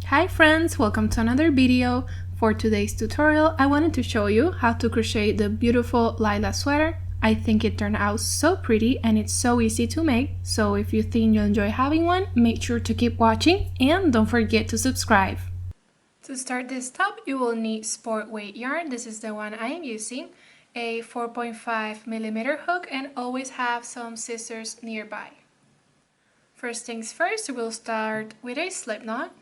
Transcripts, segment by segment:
Hi friends, welcome to another video. For today's tutorial, I wanted to show you how to crochet the beautiful Laila sweater. I think it turned out so pretty and it's so easy to make, so if you think you'll enjoy having one, make sure to keep watching and don't forget to subscribe. To start this top, you will need sport weight yarn. This is the one I am using, a 4.5mm hook, and always have some scissors nearby. First things first, we'll start with a slip knot.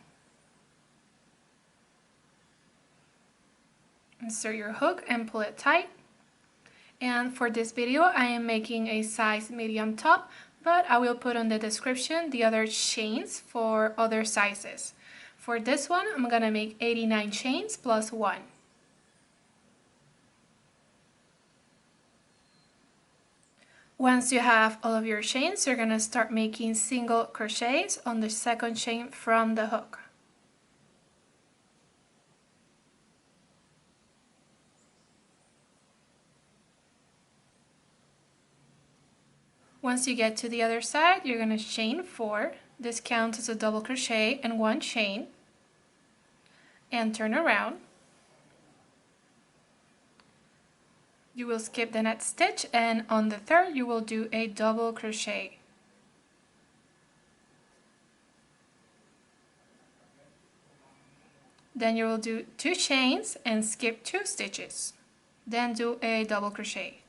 Insert your hook and pull it tight. And for this video, I am making a size medium top, but I will put on the description the other chains for other sizes. For this one, I'm gonna make 89 chains plus 1. Once you have all of your chains, you're gonna start making single crochets on the second chain from the hook. Once you get to the other side, you're going to chain 4. This counts as a double crochet and 1 chain. And turn around. You will skip the next stitch, and on the third you will do a double crochet. Then you will do 2 chains and skip 2 stitches. Then do a double crochet.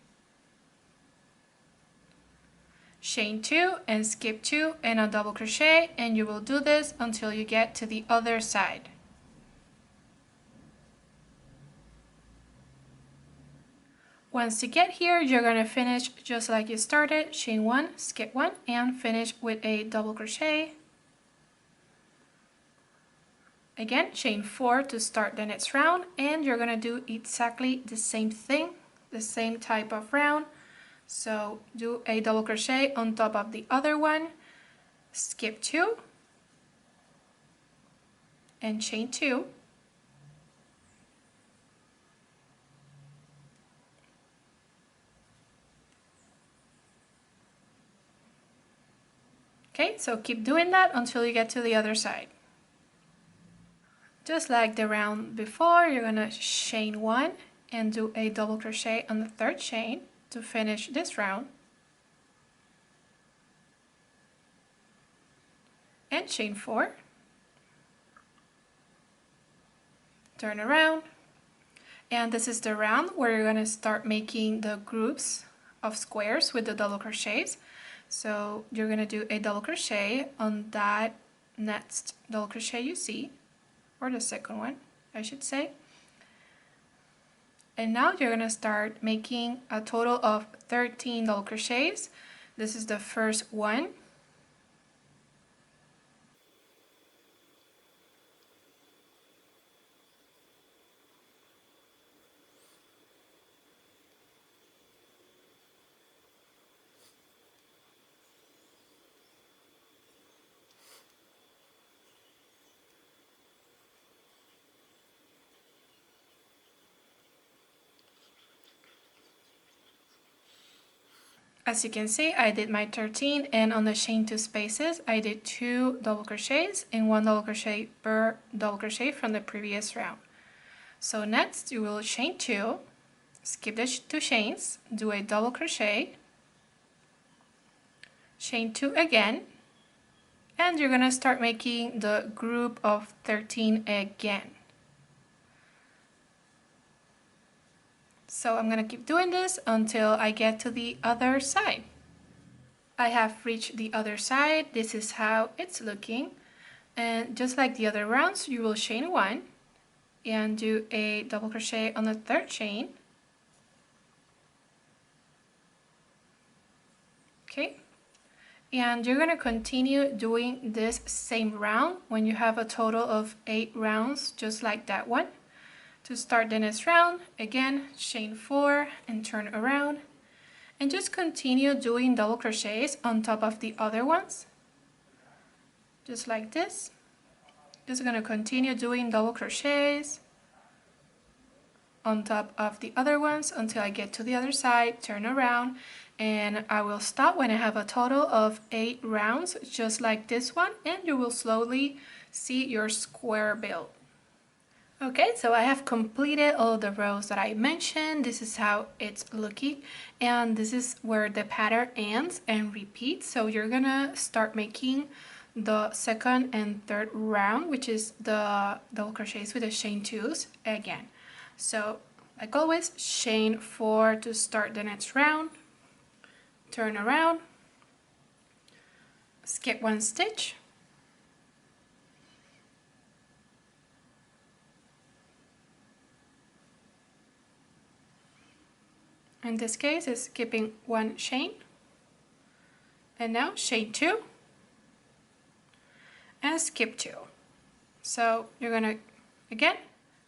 Chain 2 and skip 2 and a double crochet, and you will do this until you get to the other side. Once you get here, you're going to finish just like you started. Chain 1, skip 1, and finish with a double crochet. Again, chain 4 to start the next round, and you're going to do exactly the same thing, the same type of round. So do a double crochet on top of the other one, skip 2, and chain 2. Okay, so keep doing that until you get to the other side. Just like the round before, you're gonna chain 1 and do a double crochet on the third chain to finish this round. And chain 4. Turn around. And this is the round where you're going to start making the groups of squares with the double crochets. So you're going to do a double crochet on that next double crochet you see, or the second one, I should say. And now you're going to start making a total of 13 double crochets. This is the first one. As you can see, I did my 13, and on the chain 2 spaces, I did 2 double crochets and 1 double crochet per double crochet from the previous round. So next, you will chain 2, skip the 2 chains, do a double crochet, chain 2 again, and you're gonna start making the group of 13 again. So I'm going to keep doing this until I get to the other side. I have reached the other side. This is how it's looking. And just like the other rounds, you will chain 1 and do a double crochet on the third chain. Okay. And you're going to continue doing this same round when you have a total of 8 rounds, just like that one. To start the next round, again, chain 4 and turn around, and just continue doing double crochets on top of the other ones, just like this. Just gonna continue doing double crochets on top of the other ones until I get to the other side, turn around, and I will stop when I have a total of 8 rounds, just like this one, and you will slowly see your square build. Okay, so I have completed all the rows that I mentioned. This is how it's looking, and this is where the pattern ends and repeats. So you're gonna start making the second and third round, which is the double crochets with the chain 2s again. So like always, chain 4 to start the next round, turn around, skip 1 stitch, in this case it's skipping 1 chain, and now chain 2 and skip 2. So you're gonna again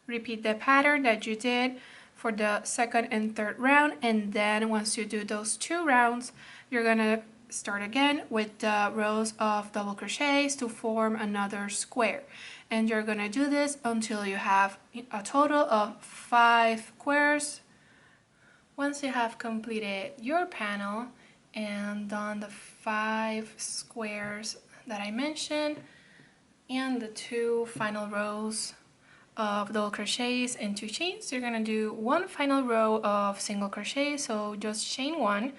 repeat the pattern that you did for the second and third round, and then once you do those 2 rounds, you're gonna start again with the rows of double crochets to form another square, and you're gonna do this until you have a total of 5 squares. Once you have completed your panel and done the 5 squares that I mentioned and the 2 final rows of double crochets and 2 chains, you're gonna do 1 final row of single crochet. So just chain 1,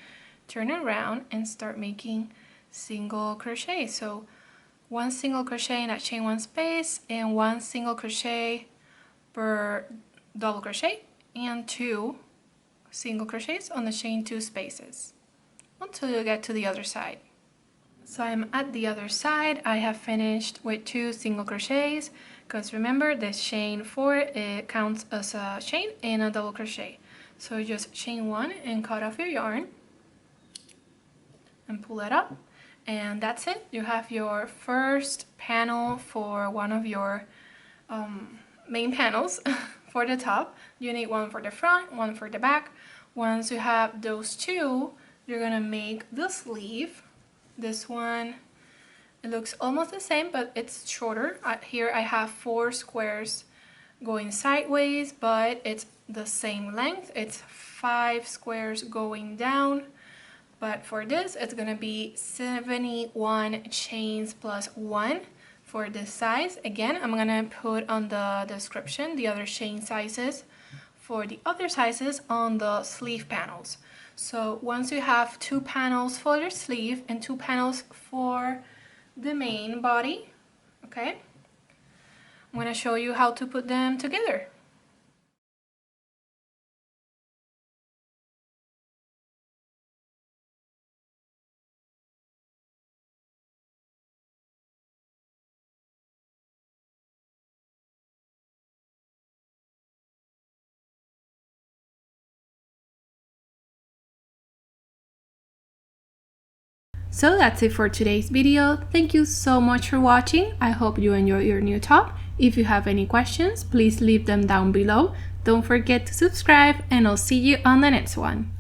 turn around and start making single crochet. So 1 single crochet in that chain 1 space and 1 single crochet per double crochet and 2 single crochets on the chain 2 spaces until you get to the other side. So I'm at the other side. I have finished with 2 single crochets, because remember this chain 4, it counts as a chain and a double crochet. So just chain 1 and cut off your yarn and pull it up, and that's it. You have your first panel for one of your main panels. For the top, you need 1 for the front, 1 for the back. Once you have those 2, you're gonna make the sleeve. This one, it looks almost the same, but it's shorter. Here I have 4 squares going sideways, but it's the same length. It's 5 squares going down, but for this, it's gonna be 71 chains plus 1. For this size. Again, I'm gonna put on the description the other chain sizes for the other sizes on the sleeve panels. So once you have 2 panels for your sleeve and 2 panels for the main body, okay, I'm gonna show you how to put them together. So that's it for today's video. Thank you so much for watching. I hope you enjoy your new top. If you have any questions, please leave them down below. Don't forget to subscribe, and I'll see you on the next one.